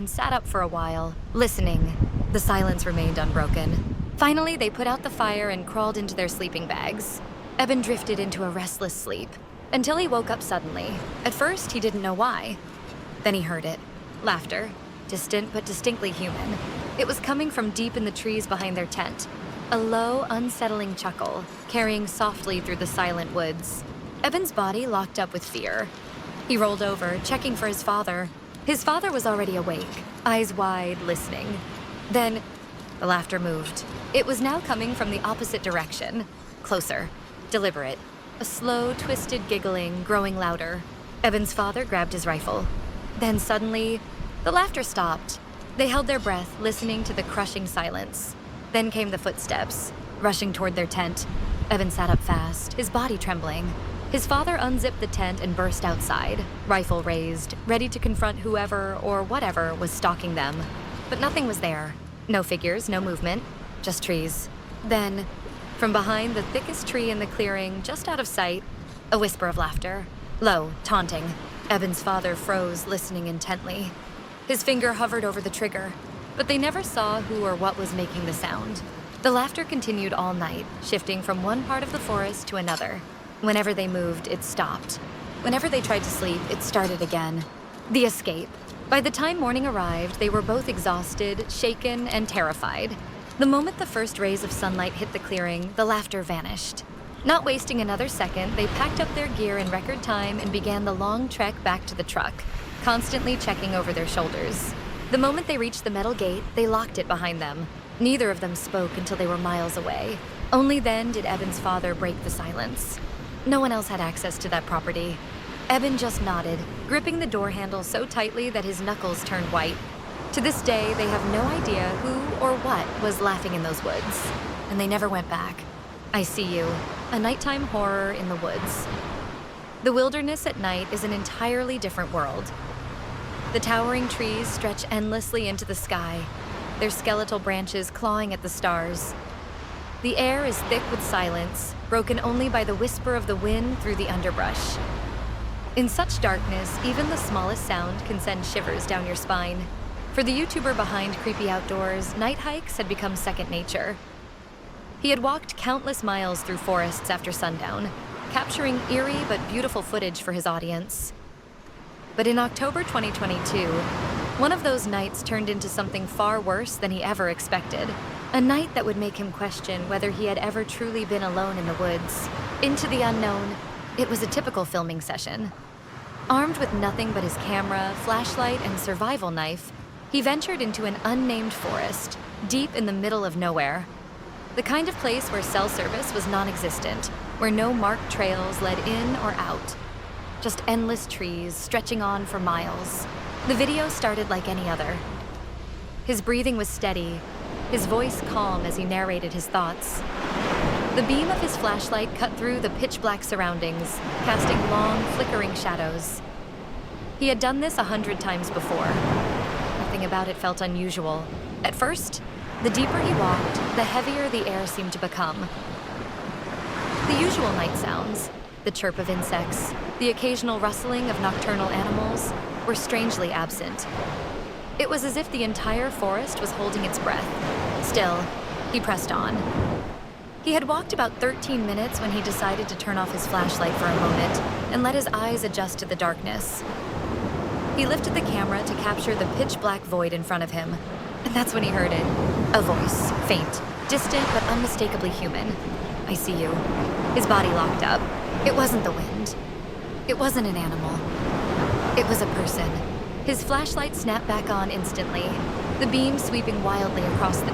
and sat up for a while, listening. The silence remained unbroken. Finally, they put out the fire and crawled into their sleeping bags. Eben drifted into a restless sleep, until he woke up suddenly. At first, he didn't know why. Then he heard it. Laughter. Distant but distinctly human. It was coming from deep in the trees behind their tent. A low, unsettling chuckle, carrying softly through the silent woods. Eben's body locked up with fear. He rolled over, checking for his father. His father was already awake, eyes wide, listening. Then, the laughter moved. It was now coming from the opposite direction. Closer, deliberate. A slow, twisted giggling, growing louder. Eben's father grabbed his rifle. Then suddenly, the laughter stopped. They held their breath, listening to the crushing silence. Then came the footsteps, rushing toward their tent. Eben sat up fast, his body trembling. His father unzipped the tent and burst outside, rifle raised, ready to confront whoever or whatever was stalking them. But nothing was there. No figures, no movement, just trees. Then, from behind the thickest tree in the clearing, just out of sight, a whisper of laughter. Low, taunting. Eben's father froze, listening intently. His finger hovered over the trigger, but they never saw who or what was making the sound. The laughter continued all night, shifting from one part of the forest to another. Whenever they moved, it stopped. Whenever they tried to sleep, it started again. The escape. By the time morning arrived, they were both exhausted, shaken, and terrified. The moment the first rays of sunlight hit the clearing, the laughter vanished. Not wasting another second, they packed up their gear in record time and began the long trek back to the truck, constantly checking over their shoulders. The moment they reached the metal gate, they locked it behind them. Neither of them spoke until they were miles away. Only then did Eben's father break the silence. No one else had access to that property. Eben just nodded, gripping the door handle so tightly that his knuckles turned white. To this day, they have no idea who or what was laughing in those woods. And they never went back. I See You, a nighttime horror in the woods. The wilderness at night is an entirely different world. The towering trees stretch endlessly into the sky, their skeletal branches clawing at the stars. The air is thick with silence, broken only by the whisper of the wind through the underbrush. In such darkness, even the smallest sound can send shivers down your spine. For the YouTuber behind Creepy Outdoors, night hikes had become second nature. He had walked countless miles through forests after sundown, capturing eerie but beautiful footage for his audience. But in October 2022, one of those nights turned into something far worse than he ever expected. A night that would make him question whether he had ever truly been alone in the woods. Into the unknown, it was a typical filming session. Armed with nothing but his camera, flashlight, and survival knife, he ventured into an unnamed forest, deep in the middle of nowhere. The kind of place where cell service was non-existent, where no marked trails led in or out. Just endless trees stretching on for miles. The video started like any other. His breathing was steady, his voice calm as he narrated his thoughts. The beam of his flashlight cut through the pitch-black surroundings, casting long, flickering shadows. He had done this 100 times before. Nothing about it felt unusual. At first, the deeper he walked, the heavier the air seemed to become. The usual night sounds, the chirp of insects, the occasional rustling of nocturnal animals, were strangely absent. It was as if the entire forest was holding its breath. Still, he pressed on. He had walked about 13 minutes when he decided to turn off his flashlight for a moment and let his eyes adjust to the darkness. He lifted the camera to capture the pitch-black void in front of him, and that's when he heard it. A voice, faint, distant but unmistakably human. I see you. His body locked up. It wasn't the wind. It wasn't an animal. It was a person. His flashlight snapped back on instantly, the beam sweeping wildly across the